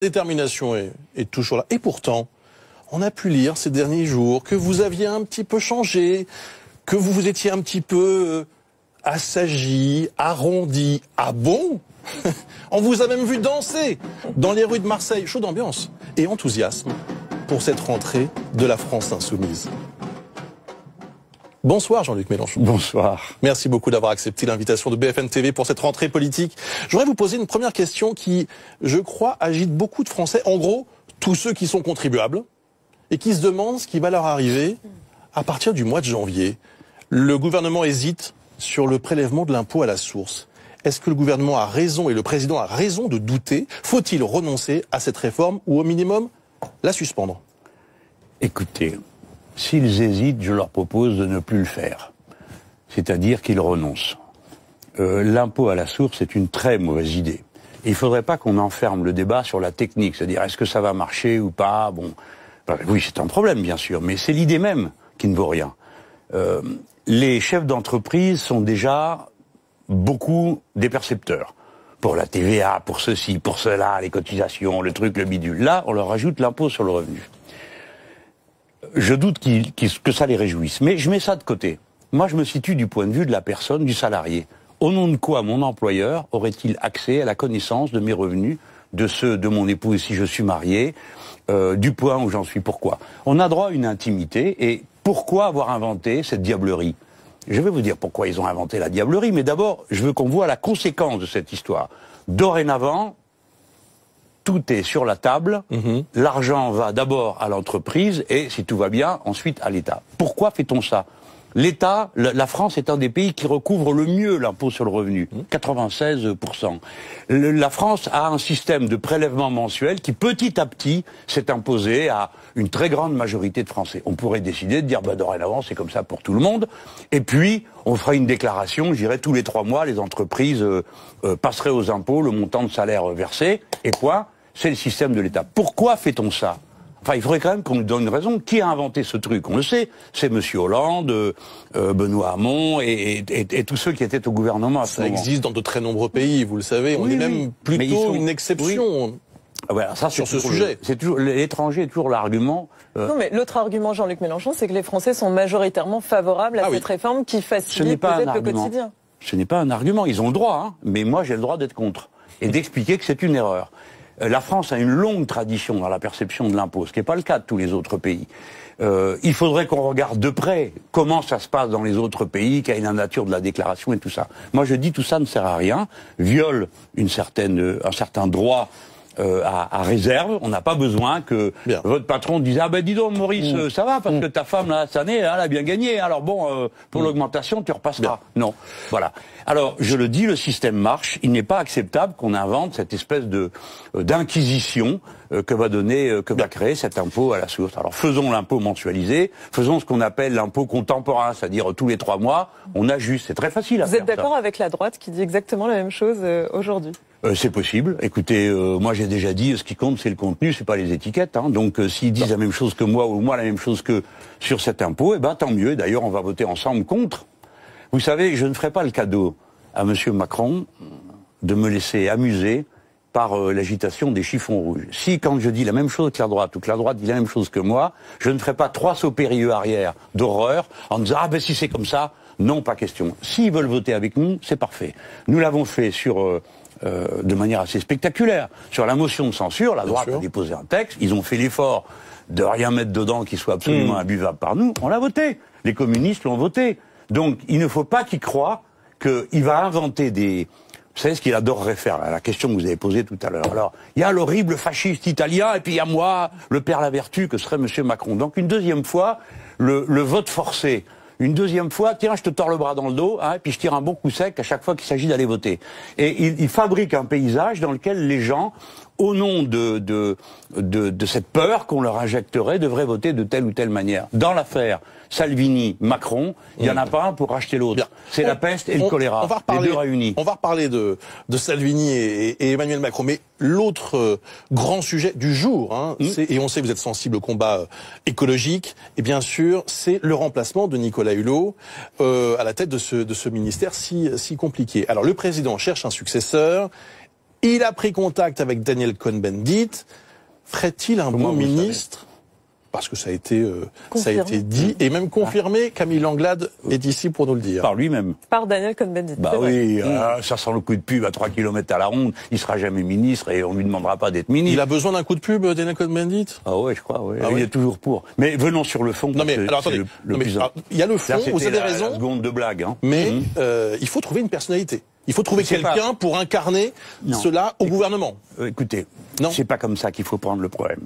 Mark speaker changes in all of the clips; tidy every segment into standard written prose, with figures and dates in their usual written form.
Speaker 1: détermination est toujours là. Et pourtant, on a pu lire ces derniers jours que vous aviez un petit peu changé, que vous vous étiez un petit peu assagi, arrondi. Ah bon? On vous a même vu danser dans les rues de Marseille. Chaud d'ambiance et enthousiasme pour cette rentrée de la France insoumise. Bonsoir Jean-Luc Mélenchon.
Speaker 2: Bonsoir.
Speaker 1: Merci beaucoup d'avoir accepté l'invitation de BFM TV pour cette rentrée politique. Je voudrais vous poser une première question qui, je crois, agite beaucoup de Français. En gros, tous ceux qui sont contribuables et qui se demandent ce qui va leur arriver à partir du mois de janvier. Le gouvernement hésite sur le prélèvement de l'impôt à la source. Est-ce que le gouvernement a raison et le président a raison de douter? Faut-il renoncer à cette réforme ou au minimum la suspendre?
Speaker 2: Écoutez, s'ils hésitent, je leur propose de ne plus le faire. C'est-à-dire qu'ils renoncent. L'impôt à la source est une très mauvaise idée. Et il ne faudrait pas qu'on enferme le débat sur la technique, c'est-à-dire est-ce que ça va marcher ou pas. Bon, oui, c'est un problème bien sûr, mais c'est l'idée même qui ne vaut rien. Les chefs d'entreprise sont déjà beaucoup des percepteurs. Pour la TVA, pour ceci, pour cela, les cotisations, le truc, le bidule. Là, on leur rajoute l'impôt sur le revenu. Je doute que ça les réjouisse. Mais je mets ça de côté. Moi, je me situe du point de vue de la personne, du salarié. Au nom de quoi mon employeur aurait-il accès à la connaissance de mes revenus, de ceux de mon épouse si je suis marié, du point où j'en suis? Pourquoi? On a droit à une intimité, et pourquoi avoir inventé cette diablerie? Je vais vous dire pourquoi ils ont inventé la diablerie, mais d'abord, je veux qu'on voit la conséquence de cette histoire. Dorénavant, tout est sur la table, l'argent va d'abord à l'entreprise et, si tout va bien, ensuite à l'État. Pourquoi fait-on ça? L'État, la France est un des pays qui recouvre le mieux l'impôt sur le revenu, 96%. La France a un système de prélèvement mensuel qui, petit à petit, s'est imposé à une très grande majorité de Français. On pourrait décider de dire, bah, dorénavant, c'est comme ça pour tout le monde. Et puis, on ferait une déclaration, je dirais, tous les 3 mois, les entreprises passeraient aux impôts le montant de salaire versé, et point, c'est le système de l'État. Pourquoi fait-on ça? Enfin, il faudrait quand même qu'on nous donne une raison. Qui a inventé ce truc? On le sait. C'est M. Hollande, Benoît Hamon et tous ceux qui étaient au gouvernement à ce moment.
Speaker 1: Ça existe dans de très nombreux pays, vous le savez. On est même plutôt une exception
Speaker 2: voilà, ça,
Speaker 1: sur ce sujet.
Speaker 2: L'étranger est toujours l'argument.
Speaker 3: Non, mais l'autre argument, Jean-Luc Mélenchon, c'est que les Français sont majoritairement favorables à cette réforme qui facilite peut-être le quotidien.
Speaker 2: Ce n'est pas un argument. Ils ont le droit, hein, mais moi, j'ai le droit d'être contre et d'expliquer que c'est une erreur. La France a une longue tradition dans la perception de l'impôt, ce qui n'est pas le cas de tous les autres pays. Il faudrait qu'on regarde de près comment ça se passe dans les autres pays, quelle est la nature de la déclaration et tout ça. Moi, je dis tout ça ne sert à rien, viole un certain droit à réserve. On n'a pas besoin que votre patron dise « Ah ben dis donc Maurice, ça va parce que ta femme là, cette année, elle a bien gagné. Alors bon, pour l'augmentation, tu repasseras. » Non, voilà. Alors, je le dis, le système marche. Il n'est pas acceptable qu'on invente cette espèce d'inquisition que va créer cet impôt à la source. Alors, faisons l'impôt mensualisé, faisons ce qu'on appelle l'impôt contemporain, c'est-à-dire tous les 3 mois, on ajuste. C'est très facile à faire.
Speaker 3: Vous êtes d'accord avec la droite qui dit exactement la même chose aujourd'hui?
Speaker 2: C'est possible. Écoutez, moi j'ai déjà dit, ce qui compte c'est le contenu, c'est pas les étiquettes. Hein. Donc s'ils disent la même chose que moi ou moi la même chose que sur cet impôt, eh ben tant mieux. D'ailleurs, on va voter ensemble contre. Vous savez, je ne ferai pas le cadeau à Monsieur Macron de me laisser amuser par l'agitation des chiffons rouges. Si, quand je dis la même chose que la droite, ou que la droite dit la même chose que moi, je ne ferai pas 3 sauts périlleux arrière d'horreur en disant « Ah ben si c'est comme ça », non, pas question. S'ils veulent voter avec nous, c'est parfait. Nous l'avons fait de manière assez spectaculaire. Sur la motion de censure, la droite a déposé un texte, ils ont fait l'effort de rien mettre dedans qui soit absolument imbuvable par nous, on l'a voté. Les communistes l'ont voté. Donc il ne faut pas qu'ils croient qu'il va inventer des... Vous savez ce qu'il adorerait faire, là, la question que vous avez posée tout à l'heure. Alors, il y a l'horrible fasciste italien, et puis il y a moi, le père la vertu, que serait M. Macron. Donc une deuxième fois, le vote forcé. Une deuxième fois, tiens, je te tords le bras dans le dos, hein, et puis je tire un bon coup sec à chaque fois qu'il s'agit d'aller voter. Et il fabrique un paysage dans lequel les gens, au nom de cette peur qu'on leur injecterait, devraient voter de telle ou telle manière. Dans l'affaire Salvini-Macron, il n'y en a pas un pour racheter l'autre. C'est la peste et le choléra, les deux réunis.
Speaker 1: On va reparler de Salvini et Emmanuel Macron, mais l'autre grand sujet du jour, hein, et on sait que vous êtes sensible au combat écologique, et bien sûr, c'est le remplacement de Nicolas Hulot à la tête de ce ministère si compliqué. Alors le président cherche un successeur. Il a pris contact avec Daniel Cohn-Bendit. Ferait-il un bon ministre? Parce que ça a été dit et même confirmé. Camille Langlade est ici pour nous le dire.
Speaker 2: Par lui-même.
Speaker 3: Par Daniel Cohn-Bendit.
Speaker 2: Bah oui, ça sent le coup de pub à 3 km à la ronde. Il sera jamais ministre et on lui demandera pas d'être ministre.
Speaker 1: Il a besoin d'un coup de pub, Daniel Cohn-Bendit?
Speaker 2: Ah ouais, je crois. Ouais. Il est toujours pour. Mais venons sur le fond.
Speaker 1: Non mais alors attendez. Il y a le fond. Vous avez raison.
Speaker 2: La seconde de blague. Hein.
Speaker 1: Mais il faut trouver une personnalité. Il faut trouver quelqu'un pour incarner cela au gouvernement.
Speaker 2: Écoutez, c'est pas comme ça qu'il faut prendre le problème.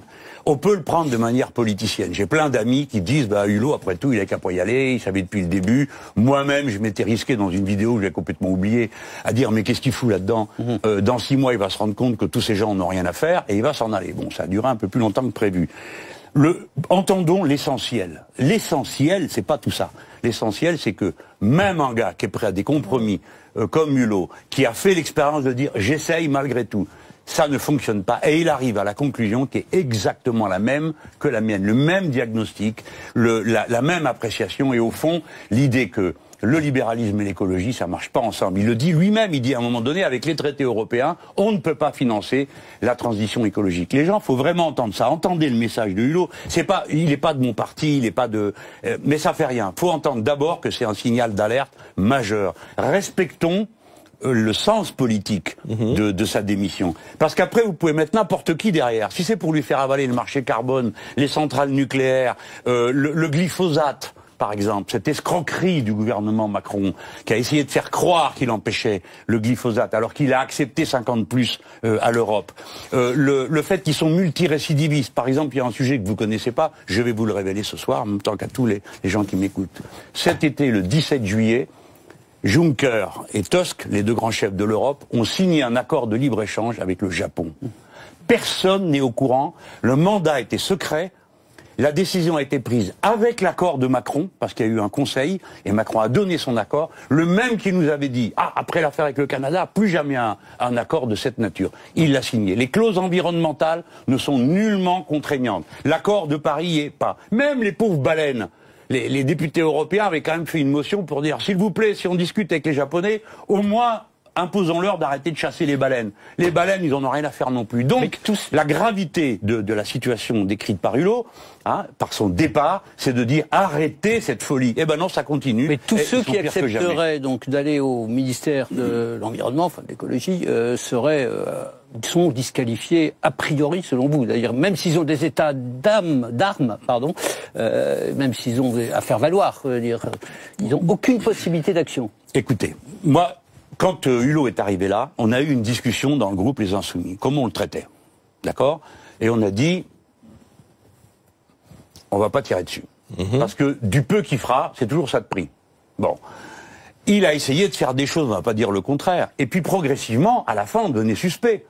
Speaker 2: On peut le prendre de manière politicienne. J'ai plein d'amis qui disent, Hulot, après tout, il a qu'à pas y aller, il savait depuis le début. Moi-même, je m'étais risqué dans une vidéo, je l'ai complètement oublié, à dire, mais qu'est-ce qu'il fout là-dedans? Dans 6 mois, il va se rendre compte que tous ces gens n'ont rien à faire et il va s'en aller. Bon, ça a duré un peu plus longtemps que prévu. Entendons l'essentiel. L'essentiel, c'est pas tout ça. L'essentiel, c'est que même un gars qui est prêt à des compromis, comme Hulot, qui a fait l'expérience de dire « j'essaye malgré tout », ça ne fonctionne pas. Et il arrive à la conclusion qui est exactement la même que la mienne. Le même diagnostic, la même appréciation et au fond, l'idée que le libéralisme et l'écologie, ça marche pas ensemble. Il le dit lui-même, il dit à un moment donné, avec les traités européens, on ne peut pas financer la transition écologique. Les gens, faut vraiment entendre ça. Entendez le message de Hulot. Il n'est pas de mon parti, il n'est pas de... mais ça fait rien. Faut entendre d'abord que c'est un signal d'alerte majeur. Respectons le sens politique de sa démission. Parce qu'après, vous pouvez mettre n'importe qui derrière. Si c'est pour lui faire avaler le marché carbone, les centrales nucléaires, le glyphosate, par exemple, cette escroquerie du gouvernement Macron, qui a essayé de faire croire qu'il empêchait le glyphosate, alors qu'il a accepté 50+ à l'Europe. Le fait qu'ils sont multirécidivistes, par exemple, il y a un sujet que vous connaissez pas, je vais vous le révéler ce soir, en même temps qu'à tous les gens qui m'écoutent. Cet été, le 17 juillet, Juncker et Tusk, les 2 grands chefs de l'Europe, ont signé un accord de libre-échange avec le Japon. Personne n'est au courant, le mandat était secret, la décision a été prise avec l'accord de Macron, parce qu'il y a eu un conseil, et Macron a donné son accord, le même qui nous avait dit, après l'affaire avec le Canada, plus jamais un accord de cette nature. Il l'a signé. Les clauses environnementales ne sont nullement contraignantes. L'accord de Paris y est pas. Même les pauvres baleines. Les députés européens avaient quand même fait une motion pour dire, s'il vous plaît, si on discute avec les Japonais, au moins imposons-leur d'arrêter de chasser les baleines. Les baleines, ils en ont rien à faire non plus. Donc, la gravité de la situation décrite par Hulot, par son départ, c'est de dire arrêtez cette folie. Eh ben non, ça continue.
Speaker 4: Mais tous ceux qui accepteraient donc d'aller au ministère de l'Environnement, enfin de l'écologie, sont disqualifiés a priori selon vous. D'ailleurs, même s'ils ont des états d'armes, même s'ils ont à faire valoir, ils n'ont aucune possibilité d'action.
Speaker 2: Écoutez, moi, quand Hulot est arrivé là, on a eu une discussion dans le groupe Les Insoumis. Comment on le traitait? D'accord? Et on a dit, on va pas tirer dessus. Parce que du peu qu'il fera, c'est toujours ça de prix. Bon. Il a essayé de faire des choses, on va pas dire le contraire. Et puis progressivement, à la fin, on devenait suspect.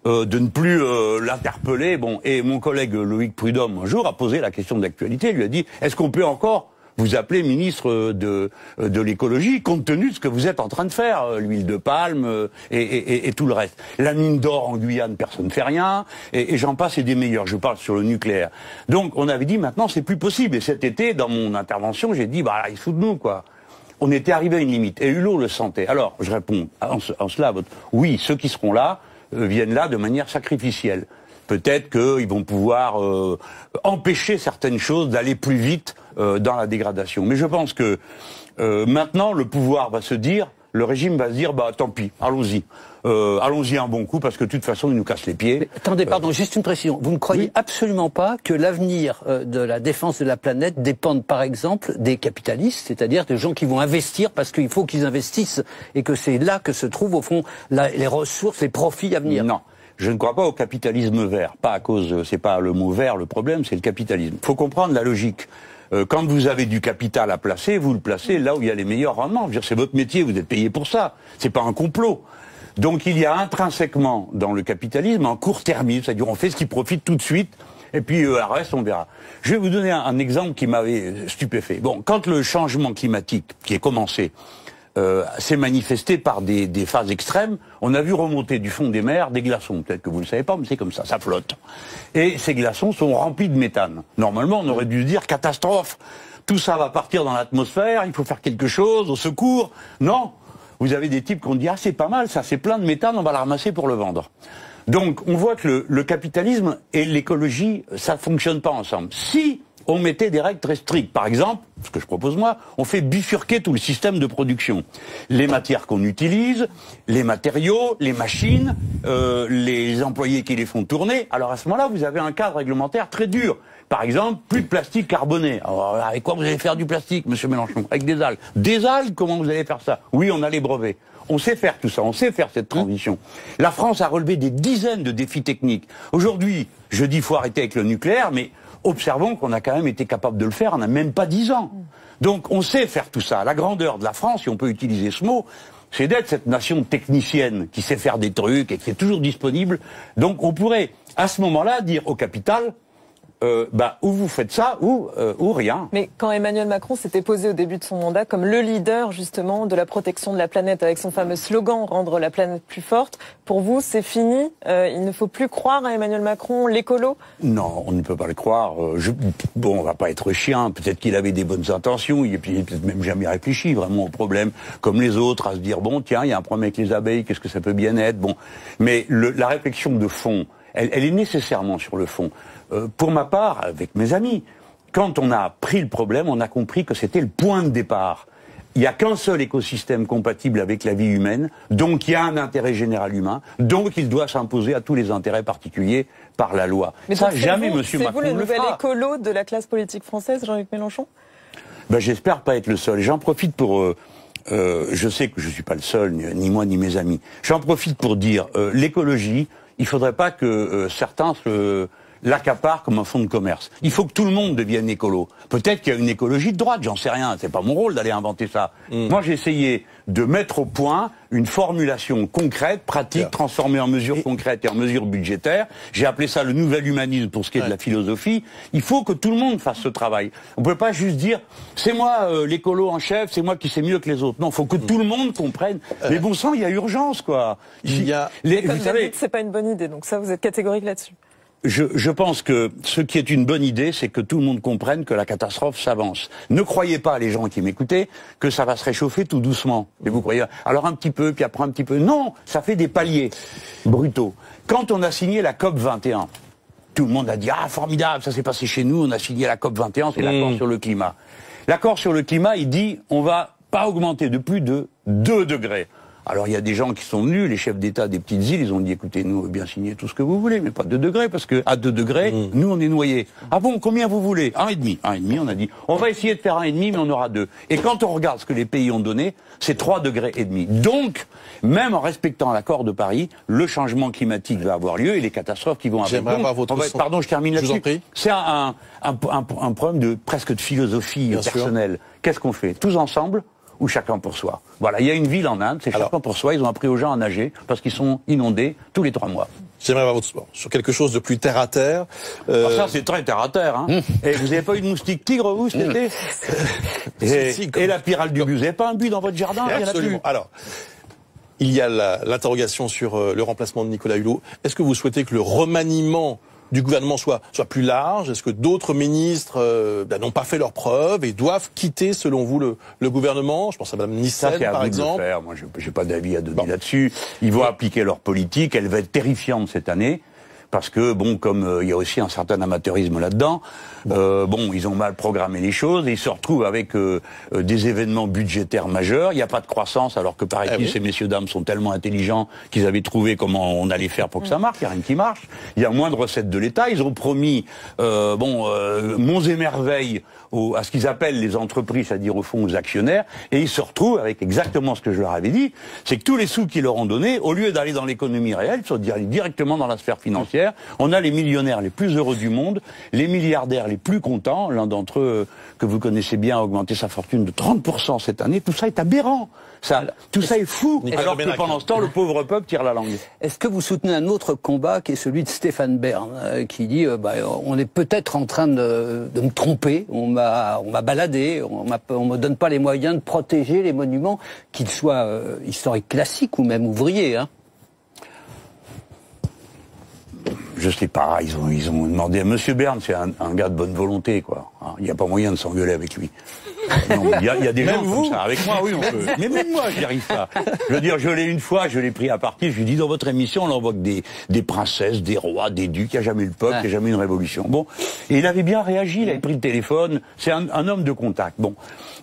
Speaker 2: De ne plus l'interpeller. Bon, et mon collègue Loïc Prudhomme, un jour, a posé la question d'actualité, lui a dit, est-ce qu'on peut encore vous appeler ministre de l'écologie, compte tenu de ce que vous êtes en train de faire, l'huile de palme et tout le reste. La mine d'or en Guyane, personne ne fait rien, et j'en passe et des meilleurs. Je parle sur le nucléaire. Donc on avait dit maintenant c'est plus possible. Et cet été, dans mon intervention, j'ai dit il se fout de nous quoi. On était arrivé à une limite. Et Hulot le sentait. Alors je réponds en cela à votre... Oui, ceux qui seront là viennent là de manière sacrificielle. Peut-être qu'ils vont pouvoir empêcher certaines choses d'aller plus vite dans la dégradation. Mais je pense que maintenant, le pouvoir va se dire, le régime va se dire, tant pis, allons-y. Allons-y un bon coup, parce que de toute façon, ils nous cassent les pieds.
Speaker 4: Mais, attendez, pardon, juste une précision. Vous ne croyez absolument pas que l'avenir de la défense de la planète dépende, par exemple, des capitalistes, c'est-à-dire des gens qui vont investir parce qu'il faut qu'ils investissent, et que c'est là que se trouvent, au fond, les ressources, les profits à venir?
Speaker 2: Non. Je ne crois pas au capitalisme vert. Pas à cause, c'est pas le mot vert le problème, c'est le capitalisme. Il faut comprendre la logique. Quand vous avez du capital à placer, vous le placez là où il y a les meilleurs rendements. C'est votre métier, vous êtes payé pour ça. C'est pas un complot. Donc il y a intrinsèquement dans le capitalisme un court-termisme, c'est-à-dire on fait ce qui profite tout de suite, et puis le reste on verra. Je vais vous donner un exemple qui m'avait stupéfait. Bon, quand le changement climatique qui est commencé s'est manifesté par des phases extrêmes, on a vu remonter du fond des mers des glaçons. Peut-être que vous ne le savez pas, mais c'est comme ça flotte. Et ces glaçons sont remplis de méthane. Normalement, on aurait dû se dire catastrophe, tout ça va partir dans l'atmosphère, il faut faire quelque chose, au secours. Non, vous avez des types qui ont dit « Ah, c'est pas mal, ça, c'est plein de méthane, on va la ramasser pour le vendre ». Donc, on voit que le capitalisme et l'écologie, ça fonctionne pas ensemble. Si on mettait des règles très strictes, par exemple, ce que je propose moi, on fait bifurquer tout le système de production. Les matières qu'on utilise, les matériaux, les machines, les employés qui les font tourner. Alors à ce moment-là, vous avez un cadre réglementaire très dur. Par exemple, plus de plastique carboné. Alors, avec quoi vous allez faire du plastique, monsieur Mélenchon? Avec des algues. Des algues, comment vous allez faire ça? Oui, on a les brevets. On sait faire tout ça, on sait faire cette transition. La France a relevé des dizaines de défis techniques. Aujourd'hui, je dis faut arrêter avec le nucléaire, mais observons qu'on a quand même été capable de le faire, on n'a même pas 10 ans. Donc on sait faire tout ça. La grandeur de la France, si on peut utiliser ce mot, c'est d'être cette nation technicienne qui sait faire des trucs et qui est toujours disponible. Donc on pourrait, à ce moment-là, dire au capital, ou vous faites ça, ou rien.
Speaker 3: Mais quand Emmanuel Macron s'était posé au début de son mandat comme le leader, justement, de la protection de la planète, avec son fameux slogan « Rendre la planète plus forte », pour vous, c'est fini? Il ne faut plus croire à Emmanuel Macron, l'écolo?
Speaker 2: Non, on ne peut pas le croire. Bon, on va pas être chien. Peut-être qu'il avait des bonnes intentions. Il n'a peut-être même jamais réfléchi vraiment au problème, comme les autres, à se dire, bon, tiens, il y a un problème avec les abeilles, qu'est-ce que ça peut bien être? Bon. Mais la réflexion de fond, elle est nécessairement sur le fond. Pour ma part, avec mes amis, quand on a pris le problème, on a compris que c'était le point de départ. Il n'y a qu'un seul écosystème compatible avec la vie humaine, donc il y a un intérêt général humain, donc il doit s'imposer à tous les intérêts particuliers par la loi.
Speaker 3: Mais
Speaker 2: ça, jamais Monsieur Macron
Speaker 3: le fera. C'est vous le nouvel écolo de la classe politique française, Jean-Luc Mélenchon?
Speaker 2: J'espère pas être le seul. J'en profite pour... je sais que je suis pas le seul, ni moi ni mes amis. J'en profite pour dire, l'écologie, il faudrait pas que certains l'accaparent comme un fonds de commerce. Il faut que tout le monde devienne écolo. Peut-être qu'il y a une écologie de droite, j'en sais rien. C'est pas mon rôle d'aller inventer ça. Moi, j'ai essayé de mettre au point une formulation concrète, pratique, transformée en mesures concrètes et en mesures budgétaires. J'ai appelé ça le nouvel humanisme pour ce qui est de la philosophie. Il faut que tout le monde fasse ce travail. On peut pas juste dire, c'est moi l'écolo en chef, c'est moi qui sais mieux que les autres. Non, il faut que tout le monde comprenne. Mais bon sang, il y a urgence, quoi.
Speaker 3: Vous savez, c'est pas une bonne idée, donc ça, vous êtes catégorique là-dessus.
Speaker 2: Je pense que ce qui est une bonne idée, c'est que tout le monde comprenne que la catastrophe s'avance. Ne croyez pas, les gens qui m'écoutaient, que ça va se réchauffer tout doucement. Et vous croyez, alors un petit peu, puis après un petit peu. Non, ça fait des paliers brutaux. Quand on a signé la COP 21, tout le monde a dit, ah, formidable, ça s'est passé chez nous, on a signé la COP 21, c'est l'accord sur le climat. L'accord sur le climat, il dit, on va pas augmenter de plus de 2 degrés. Alors il y a des gens qui sont venus, les chefs d'État des petites îles, ils ont dit écoutez, nous on veut bien signer tout ce que vous voulez, mais pas 2 degrés, parce que à 2 degrés, nous on est noyés. Ah bon, combien vous voulez? 1,5. 1,5, on a dit. On va essayer de faire 1,5, mais on aura 2. Et quand on regarde ce que les pays ont donné, c'est 3,5 degrés. Donc, même en respectant l'accord de Paris, le changement climatique va avoir lieu et les catastrophes qui vont avoir lieu. Pardon, je termine là-dessus. C'est un problème de presque de philosophie personnelle. Qu'est-ce qu'on fait? Tous ensemble? Ou chacun pour soi. Voilà, il y a une ville en Inde, c'est chacun pour soi, ils ont appris aux gens à nager parce qu'ils sont inondés tous les 3 mois.
Speaker 1: J'aimerais avoir votre sport sur quelque chose de plus terre à terre.
Speaker 2: Ça c'est très terre à terre. Hein. Et vous n'avez pas eu de moustique tigre vous cet été? Et la pyrale du but, vous n'avez pas un but dans votre jardin?
Speaker 1: Absolument. Alors, il y a l'interrogation sur le remplacement de Nicolas Hulot. Est-ce que vous souhaitez que le remaniement du gouvernement soit plus large? Est-ce que d'autres ministres n'ont pas fait leurs preuves et doivent quitter, selon vous, le gouvernement? Je pense à Mme Nyssen, par exemple.
Speaker 2: Moi, j'ai pas d'avis à donner là-dessus. Ils vont appliquer leur politique. Elle va être terrifiante cette année. Parce que, bon, comme il y a aussi un certain amateurisme là-dedans, ils ont mal programmé les choses et ils se retrouvent avec des événements budgétaires majeurs. Il n'y a pas de croissance, alors que, paraît-il, ces messieurs-dames sont tellement intelligents qu'ils avaient trouvé comment on allait faire pour que ça marche. Il n'y a rien qui marche. Il y a moins de recettes de l'État. Ils ont promis, monts et merveilles à ce qu'ils appellent les entreprises, c'est-à-dire au fond aux actionnaires, et ils se retrouvent avec exactement ce que je leur avais dit, c'est que tous les sous qu'ils leur ont donnés, au lieu d'aller dans l'économie réelle, ils sont directement dans la sphère financière. On a les millionnaires les plus heureux du monde, les milliardaires les plus contents. L'un d'entre eux, que vous connaissez bien, a augmenté sa fortune de 30% cette année. Tout ça est aberrant. Tout ça est fou. Alors que pendant ce temps, le pauvre peuple tire la langue.
Speaker 4: Est-ce que vous soutenez un autre combat qui est celui de Stéphane Bern, qui dit on est peut-être en train de me tromper, on m'a baladé, on me donne pas les moyens de protéger les monuments, qu'ils soient historiques classiques ou même ouvriers, hein.
Speaker 2: Je sais pas, ils ont demandé à Monsieur Bern, c'est un gars de bonne volonté, quoi. Il n'y a pas moyen de s'engueuler avec lui. Il y a des
Speaker 1: Même
Speaker 2: gens
Speaker 1: vous
Speaker 2: comme ça. Avec moi, oui, on peut. Mais même moi, je n'y arrive pas. Je veux dire, je l'ai une fois, je l'ai pris à partie. Je lui dis, dans votre émission, on envoie que des princesses, des rois, des ducs. Il n'y a jamais eu le peuple, il n'y a jamais eu une révolution. Bon. Et il avait bien réagi, il avait pris le téléphone. C'est un homme de contact. Bon.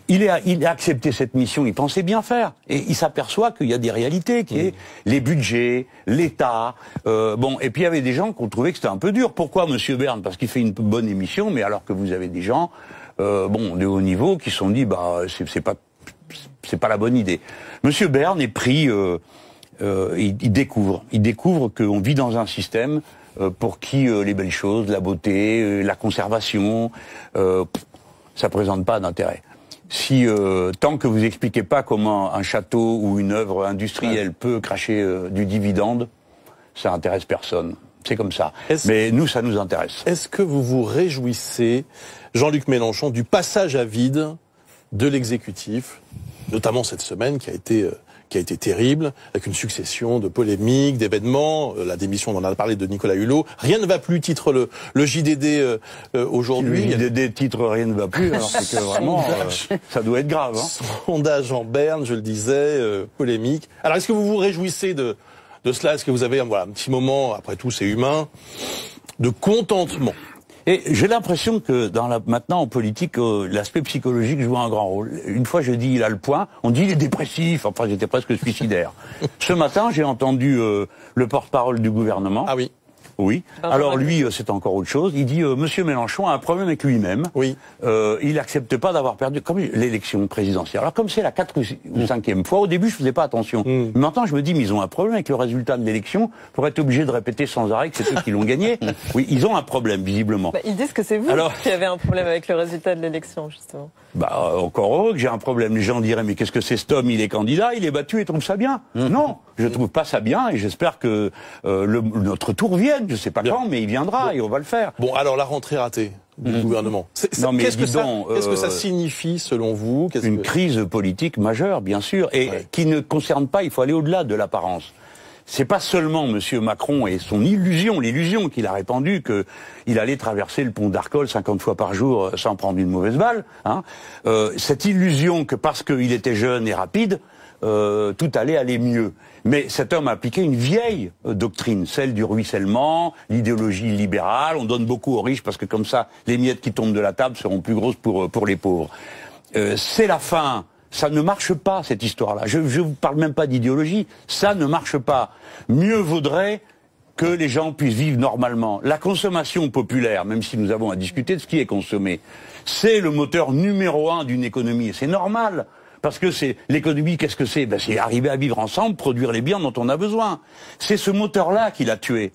Speaker 2: Il a accepté cette mission, il pensait bien faire. Et il s'aperçoit qu'il y a des réalités, qui est les budgets, l'État. Bon. Et puis il y avait des gens qui ont trouvé que c'était un peu dur. Pourquoi, monsieur Bern? Parce qu'il fait une bonne émission, mais alors que vous avez des gens, de haut niveau, qui se sont dit, c'est pas la bonne idée. Monsieur Bern est pris, il découvre qu'on vit dans un système pour qui les belles choses, la beauté, la conservation, ça présente pas d'intérêt. Si tant que vous expliquez pas comment un château ou une œuvre industrielle peut cracher du dividende, ça intéresse personne. C'est comme ça. Mais nous, ça nous intéresse.
Speaker 1: Est-ce que vous vous réjouissez, Jean-Luc Mélenchon, du passage à vide de l'exécutif, notamment cette semaine qui a été terrible, avec une succession de polémiques, d'événements, la démission, on en a parlé, de Nicolas Hulot. Rien ne va plus, titre le JDD aujourd'hui.
Speaker 2: Le JDD titre rien ne va plus, alors c'est que vraiment, ça doit être grave. Hein.
Speaker 1: Sondage en berne, je le disais, polémique. Alors est-ce que vous vous réjouissez de cela? Est-ce que vous avez un petit moment, après tout c'est humain, de contentement?
Speaker 2: Et j'ai l'impression que maintenant en politique, l'aspect psychologique joue un grand rôle. Une fois je dis il a le point, on dit il est dépressif, enfin j'étais presque suicidaire. Ce matin j'ai entendu le porte-parole du gouvernement.
Speaker 1: Ah oui.
Speaker 2: Oui. Alors lui, c'est encore autre chose. Il dit Monsieur Mélenchon a un problème avec lui-même.
Speaker 1: Oui.
Speaker 2: Il accepte pas d'avoir perdu comme l'élection présidentielle. Alors comme c'est la 4e ou 5e fois, au début je faisais pas attention. Mais maintenant je me dis mais ils ont un problème avec le résultat de l'élection pour être obligés de répéter sans arrêt que c'est eux qui l'ont gagné. Oui, ils ont un problème visiblement.
Speaker 3: Ils disent que c'est vous qui avez un problème avec le résultat de l'élection justement.
Speaker 2: Encore heureux que j'ai un problème. Les gens diraient mais qu'est-ce que c'est cet homme? Il est candidat, il est battu et trouve ça bien. Non, je trouve pas ça bien et j'espère que notre tour vienne. Je sais pas quand, mais il viendra et on va le faire.
Speaker 1: Bon, alors la rentrée ratée du gouvernement. Qu'est-ce que ça signifie selon vous?
Speaker 2: Une crise politique majeure, bien sûr, et qui ne concerne pas. Il faut aller au-delà de l'apparence. C'est pas seulement Monsieur Macron et son l'illusion qu'il a répandue qu'il allait traverser le pont d'Arcole 50 fois par jour sans prendre une mauvaise balle. Hein. Cette illusion que parce qu'il était jeune et rapide, tout allait aller mieux. Mais cet homme a appliqué une vieille doctrine, celle du ruissellement, l'idéologie libérale. On donne beaucoup aux riches parce que comme ça, les miettes qui tombent de la table seront plus grosses pour les pauvres. C'est la fin. Ça ne marche pas, cette histoire-là. Je vous parle même pas d'idéologie. Ça ne marche pas. Mieux vaudrait que les gens puissent vivre normalement. La consommation populaire, même si nous avons à discuter de ce qui est consommé, c'est le moteur numéro 1 d'une économie. Et c'est normal. Parce que c'est l'économie, qu'est-ce que c'est? C'est arriver à vivre ensemble, produire les biens dont on a besoin. C'est ce moteur-là qui l'a tué.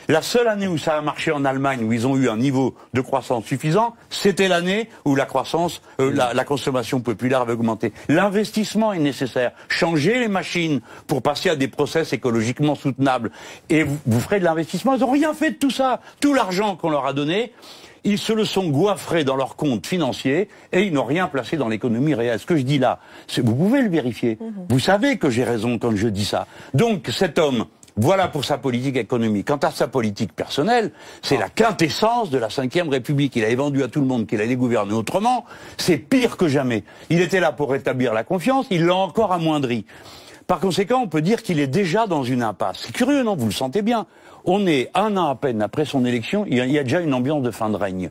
Speaker 2: La seule année où ça a marché en Allemagne, où ils ont eu un niveau de croissance suffisant, c'était l'année où la croissance, la consommation populaire avait augmenté. L'investissement est nécessaire. Changez les machines pour passer à des process écologiquement soutenables. Et vous ferez de l'investissement. Ils n'ont rien fait de tout ça. Tout l'argent qu'on leur a donné, ils se le sont goiffrés dans leurs comptes financiers et ils n'ont rien placé dans l'économie réelle. Ce que je dis là, vous pouvez le vérifier. Vous savez que j'ai raison quand je dis ça. Donc cet homme, voilà pour sa politique économique. Quant à sa politique personnelle, c'est la quintessence de la Ve République. Il avait vendu à tout le monde qu'il allait gouverner autrement. C'est pire que jamais. Il était là pour rétablir la confiance, il l'a encore amoindri. Par conséquent, on peut dire qu'il est déjà dans une impasse. C'est curieux, non? Vous le sentez bien. On est un an à peine après son élection, il y a déjà une ambiance de fin de règne.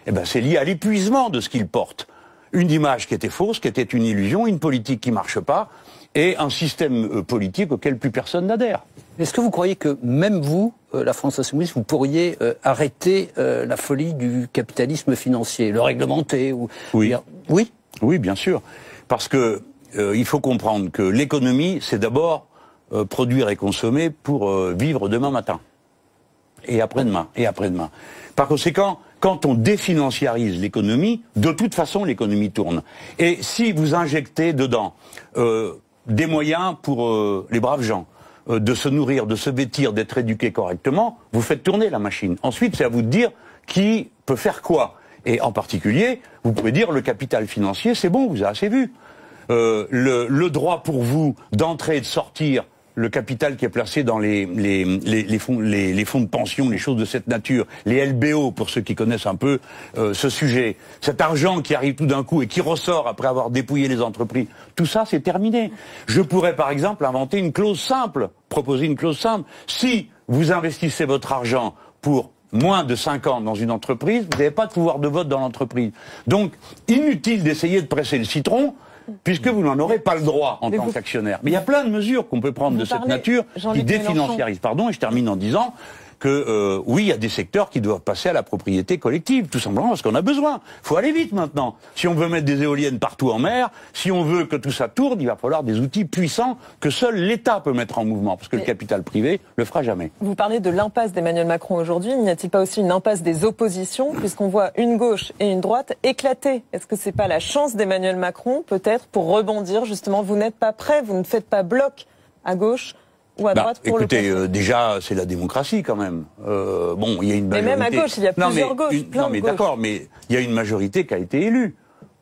Speaker 2: Eh ben, c'est lié à l'épuisement de ce qu'il porte. Une image qui était fausse, qui était une illusion, une politique qui marche pas, et un système politique auquel plus personne n'adhère.
Speaker 4: Est-ce que vous croyez que même vous, la France Insoumise, vous pourriez arrêter la folie du capitalisme financier, le réglementer ou...
Speaker 2: Oui.
Speaker 4: Oui.
Speaker 2: Oui, bien sûr. Parce que il faut comprendre que l'économie, c'est d'abord produire et consommer pour vivre demain matin. Et après-demain. Et après-demain. Par conséquent, quand on définanciarise l'économie, de toute façon, l'économie tourne. Et si vous injectez dedans des moyens pour les braves gens, de se nourrir, de se vêtir, d'être éduqués correctement, vous faites tourner la machine. Ensuite, c'est à vous de dire qui peut faire quoi. Et en particulier, vous pouvez dire le capital financier, c'est bon, vous avez assez vu. Le droit pour vous d'entrer et de sortir le capital qui est placé dans les fonds de pension, les choses de cette nature, les LBO, pour ceux qui connaissent un peu ce sujet, cet argent qui arrive tout d'un coup et qui ressort après avoir dépouillé les entreprises, tout ça c'est terminé. Je pourrais par exemple inventer une clause simple, proposer une clause simple. Si vous investissez votre argent pour moins de 5 ans dans une entreprise, vous n'avez pas de pouvoir de vote dans l'entreprise. Donc, inutile d'essayer de presser le citron, puisque vous n'en aurez pas le droit en tant qu'actionnaire. Mais il y a plein de mesures qu'on peut prendre de cette nature qui définanciarisent. Pardon, et je termine en disant que oui, il y a des secteurs qui doivent passer à la propriété collective, tout simplement parce qu'on a besoin. Il faut aller vite maintenant. Si on veut mettre des éoliennes partout en mer, si on veut que tout ça tourne, il va falloir des outils puissants que seul l'État peut mettre en mouvement, parce que le capital privé le fera jamais.
Speaker 3: Vous parlez de l'impasse d'Emmanuel Macron aujourd'hui. N'y a-t-il pas aussi une impasse des oppositions, puisqu'on voit une gauche et une droite éclater? Est-ce que c'est pas la chance d'Emmanuel Macron, peut-être, pour rebondir justement? Vous n'êtes pas prêt, vous ne faites pas bloc à gauche ou à droite pour
Speaker 2: écoutez, déjà, c'est la démocratie quand même. Bon, il y a une majorité.
Speaker 3: Mais même à gauche, il y a plusieurs gauches.
Speaker 2: Non, mais d'accord, mais il y a une majorité qui a été élue.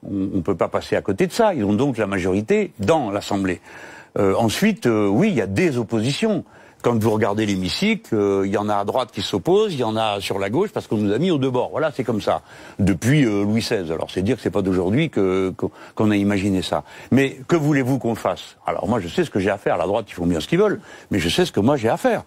Speaker 2: On ne peut pas passer à côté de ça. Ils ont donc la majorité dans l'Assemblée. Ensuite, oui, il y a des oppositions. Quand vous regardez l'hémicycle, il y en a à droite qui s'opposent, il y en a sur la gauche parce qu'on nous a mis aux deux bords. Voilà, c'est comme ça. Depuis Louis XVI. Alors c'est dire que c'est pas d'aujourd'hui qu'on a imaginé ça. Mais que voulez-vous qu'on fasse? Alors moi je sais ce que j'ai à faire. La droite, ils font bien ce qu'ils veulent, mais je sais ce que moi j'ai à faire.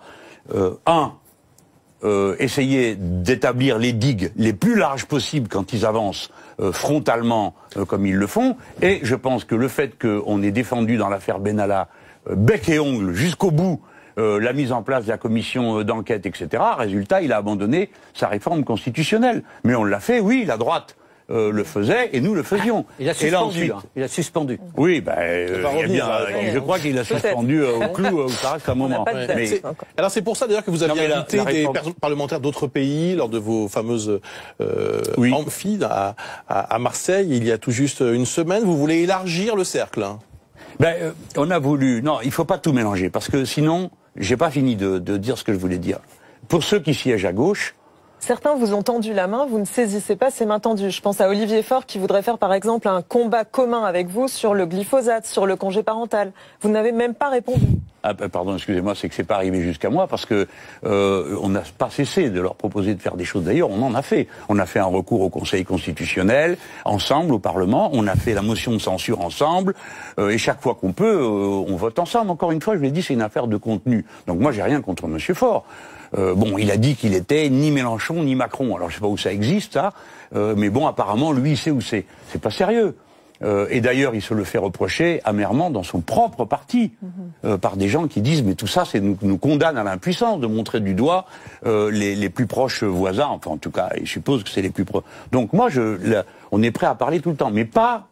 Speaker 2: Essayer d'établir les digues les plus larges possibles quand ils avancent frontalement comme ils le font. Et je pense que le fait qu'on ait défendu dans l'affaire Benalla bec et ongle jusqu'au bout la mise en place de la commission d'enquête, etc. Résultat, il a abandonné sa réforme constitutionnelle. Mais on l'a fait, oui, la droite le faisait et nous le faisions.
Speaker 4: Il a suspendu.
Speaker 2: Et là, ensuite,
Speaker 4: il a suspendu.
Speaker 2: Oui, je crois qu'il a suspendu au clou où ça reste un moment.
Speaker 1: Alors c'est pour ça d'ailleurs que vous aviez invité des parlementaires d'autres pays lors de vos fameuses amphis à Marseille il y a tout juste une semaine. Vous voulez élargir le cercle, hein?
Speaker 2: On a voulu... Non, il faut pas tout mélanger, parce que sinon, j'ai pas fini de dire ce que je voulais dire. Pour ceux qui siègent à gauche...
Speaker 3: Certains vous ont tendu la main, vous ne saisissez pas ces mains tendues. Je pense à Olivier Faure qui voudrait faire par exemple un combat commun avec vous sur le glyphosate, sur le congé parental. Vous n'avez même pas répondu.
Speaker 2: Ah, pardon, excusez-moi, c'est que c'est pas arrivé jusqu'à moi parce que on n'a pas cessé de leur proposer de faire des choses. D'ailleurs, on en a fait. On a fait un recours au Conseil constitutionnel ensemble au Parlement. On a fait la motion de censure ensemble. Et chaque fois qu'on peut, on vote ensemble. Encore une fois, je l'ai dit, c'est une affaire de contenu. Donc moi, j'ai rien contre Monsieur Faure. Bon, il a dit qu'il était ni Mélenchon ni Macron. Alors je sais pas où ça existe, ça. Mais bon, apparemment, lui, il sait où c'est. C'est pas sérieux. Et d'ailleurs, il se le fait reprocher amèrement dans son propre parti, par des gens qui disent mais tout ça, c'est nous condamne à l'impuissance de montrer du doigt les plus proches voisins. Enfin, en tout cas, je suppose que c'est les plus proches. Donc moi, on est prêt à parler tout le temps, mais pas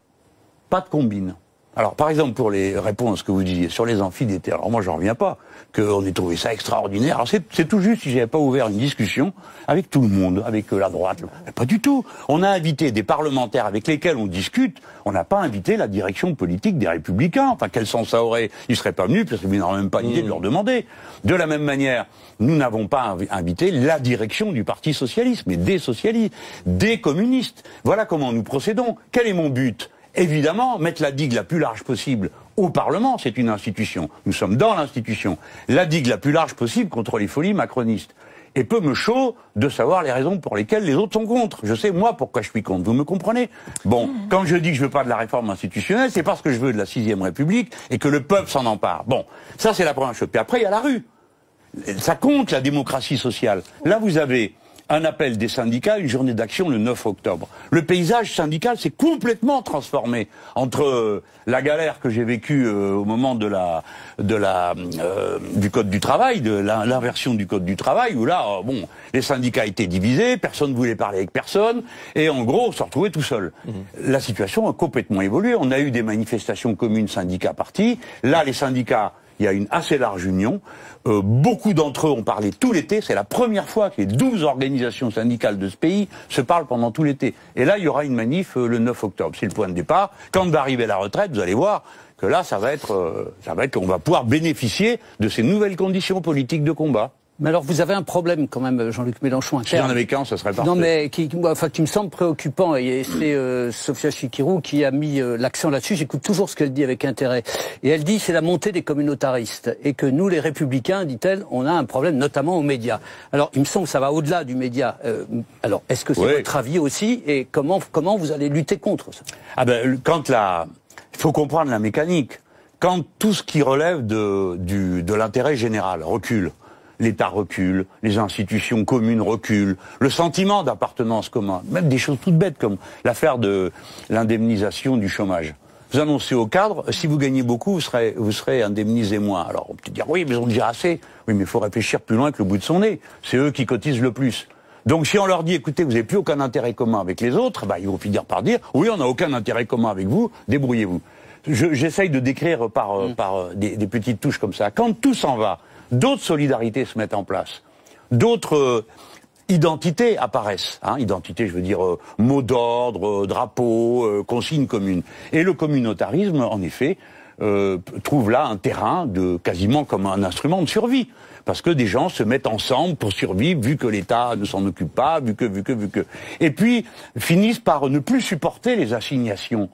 Speaker 2: de combine. Alors, par exemple, pour les réponses que vous disiez sur les amphis d'été, alors moi, j'en reviens pas, qu'on ait trouvé ça extraordinaire. Alors, c'est tout juste si j'avais pas ouvert une discussion avec tout le monde, avec la droite. Mais pas du tout. On a invité des parlementaires avec lesquels on discute. On n'a pas invité la direction politique des Républicains. Enfin, quel sens ça aurait? Ils seraient pas venus, parce qu'ils n'auraient même pas l'idée de leur demander. De la même manière, nous n'avons pas invité la direction du Parti socialiste, mais des socialistes, des communistes. Voilà comment nous procédons. Quel est mon but? Évidemment, mettre la digue la plus large possible au Parlement, c'est une institution. Nous sommes dans l'institution. La digue la plus large possible contre les folies macronistes. Et peu me chaud de savoir les raisons pour lesquelles les autres sont contre. Je sais, moi, pourquoi je suis contre. Vous me comprenez? Bon, quand je dis que je veux pas de la réforme institutionnelle, c'est parce que je veux de la 6ème République et que le peuple s'en empare. Bon, ça c'est la première chose. Puis après, il y a la rue. Ça compte, la démocratie sociale. Là, vous avez un appel des syndicats, une journée d'action le 9 octobre. Le paysage syndical s'est complètement transformé entre la galère que j'ai vécue au moment du code du travail, de l'inversion du code du travail, où là, bon, les syndicats étaient divisés, personne ne voulait parler avec personne, et en gros, on se retrouvait tout seul. La situation a complètement évolué. On a eu des manifestations communes syndicats-partis. Là, les syndicats, il y a une assez large union. Beaucoup d'entre eux ont parlé tout l'été. C'est la première fois que les 12 organisations syndicales de ce pays se parlent pendant tout l'été. Et là, il y aura une manif le 9 octobre. C'est le point de départ. Quand va arriver la retraite, vous allez voir que là, on va pouvoir bénéficier de ces nouvelles conditions politiques de combat.
Speaker 4: Mais alors, vous avez un problème quand même, Jean-Luc Mélenchon.
Speaker 2: Si j'en avais qu'un, ça serait parfait.
Speaker 4: Non, mais qui me semble préoccupant. Et c'est Sophia Chikirou qui a mis l'accent là-dessus. J'écoute toujours ce qu'elle dit avec intérêt. Et elle dit c'est la montée des communautaristes. Et que nous, les Républicains, dit-elle, on a un problème, notamment aux médias. Alors, il me semble que ça va au-delà du média. Alors, est-ce que c'est votre avis aussi? Et comment vous allez lutter contre ça?
Speaker 2: Ah ben, il faut comprendre la mécanique. Quand tout ce qui relève de l'intérêt général recule, l'État recule, les institutions communes reculent, le sentiment d'appartenance commun, même des choses toutes bêtes comme l'affaire de l'indemnisation du chômage. Vous annoncez au cadre, si vous gagnez beaucoup, vous serez indemnisé moins. Alors on peut dire oui, mais ils ont déjà assez. Oui, mais il faut réfléchir plus loin que le bout de son nez. C'est eux qui cotisent le plus. Donc si on leur dit, écoutez, vous n'avez plus aucun intérêt commun avec les autres, bah, ils vont finir par dire, oui, on n'a aucun intérêt commun avec vous, débrouillez-vous. J'essaye de décrire par des petites touches comme ça. Quand tout s'en va, d'autres solidarités se mettent en place, d'autres identités apparaissent. Identité, je veux dire, mot d'ordre, drapeau, consigne commune. Et le communautarisme, en effet, trouve là un terrain quasiment comme un instrument de survie. Parce que des gens se mettent ensemble pour survivre, vu que l'État ne s'en occupe pas, vu que. Et puis, finissent par ne plus supporter les assignations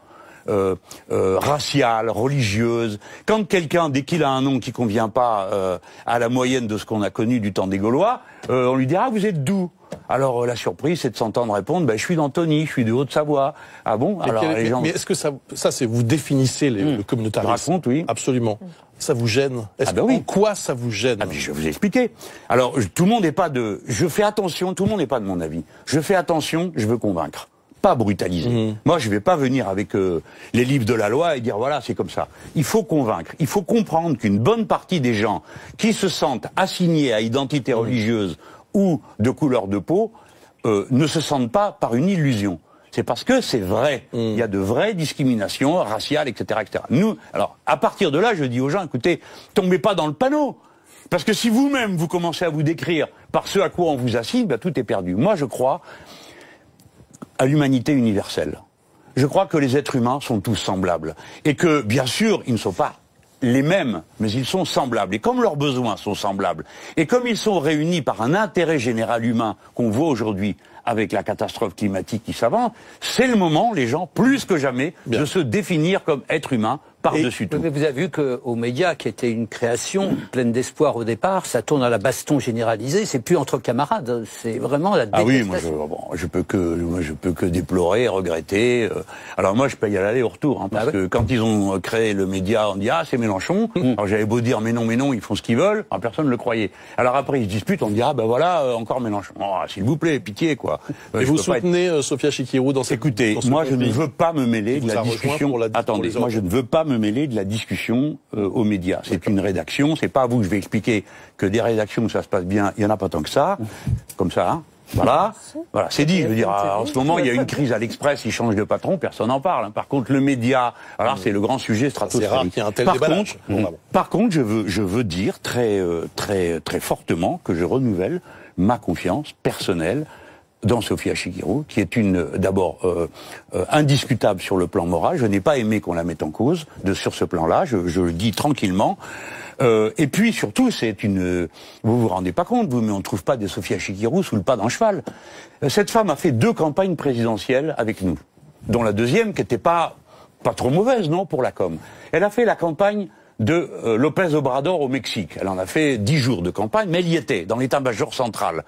Speaker 2: raciales, religieuses. Quand quelqu'un, dès qu'il a un nom qui convient pas à la moyenne de ce qu'on a connu du temps des Gaulois, on lui dira, vous êtes d'où? Alors la surprise, c'est de s'entendre répondre, je suis d'Antony, je suis de Haute-Savoie. Ah bon? Alors, les gens...
Speaker 1: Mais est-ce que ça c'est vous définissez le communautarisme?
Speaker 2: Je raconte, oui.
Speaker 1: Absolument. Ça vous gêne? En quoi ça vous gêne?
Speaker 2: Mais je vais vous expliquer. Alors, tout le monde n'est pas de... Je fais attention, tout le monde n'est pas de mon avis. Je fais attention, je veux convaincre. Pas brutaliser. Moi, je vais pas venir avec les livres de la loi et dire voilà, c'est comme ça. Il faut convaincre. Il faut comprendre qu'une bonne partie des gens qui se sentent assignés à identité religieuse ou de couleur de peau ne se sentent pas par une illusion. C'est parce que c'est vrai. Il y a de vraies discriminations raciales, etc., etc. Nous, alors, à partir de là, je dis aux gens, écoutez, tombez pas dans le panneau. Parce que si vous-même, vous commencez à vous décrire par ce à quoi on vous assigne, tout est perdu. Moi, je crois à l'humanité universelle. Je crois que les êtres humains sont tous semblables. Et que, bien sûr, ils ne sont pas les mêmes, mais ils sont semblables. Et comme leurs besoins sont semblables, et comme ils sont réunis par un intérêt général humain qu'on voit aujourd'hui avec la catastrophe climatique qui s'avance, c'est le moment, les gens, plus que jamais, de se définir comme être humain par-dessus tout.
Speaker 4: Mais vous avez vu qu'aux médias, qui était une création pleine d'espoir au départ, ça tourne à la baston généralisée. C'est plus entre camarades, c'est vraiment la détestation.
Speaker 2: Ah oui, moi je peux que déplorer, regretter. Alors moi je paye à l'aller au retour, parce que quand ils ont créé le média, on dit c'est Mélenchon. Alors j'avais beau dire mais non, ils font ce qu'ils veulent. Alors, personne ne le croyait. Alors après ils se disputent, on dit voilà encore Mélenchon. S'il vous plaît, pitié quoi.
Speaker 1: Et vous soutenez Sophia Chikirou dans cette...
Speaker 2: Écoutez, moi je ne veux pas me mêler de la discussion. Attendez, moi je ne veux pas me mêler de la discussion aux médias. C'est une rédaction, c'est pas à vous que je vais expliquer que des rédactions où ça se passe bien, il y en a pas tant que ça, comme ça. Voilà, c'est dit. Je veux dire, en ce moment, il y a une crise à l'Express, ils changent de patron, personne n'en parle. Par contre, le média, alors c'est le grand sujet stratosphérique.
Speaker 1: C'est rare qu'il y ait un tel déballage.
Speaker 2: Par contre, je veux dire très fortement que je renouvelle ma confiance personnelle dans Sophia Chikirou, qui est d'abord indiscutable sur le plan moral. Je n'ai pas aimé qu'on la mette en cause sur ce plan-là. Je le dis tranquillement. Et puis surtout, vous vous rendez pas compte, mais on ne trouve pas des Sophia Chikirou sous le pas d'un cheval. Cette femme a fait 2 campagnes présidentielles avec nous, dont la deuxième qui n'était pas trop mauvaise, non, pour la com. Elle a fait la campagne de López Obrador au Mexique. Elle en a fait 10 jours de campagne, mais elle y était, dans l'état-major central.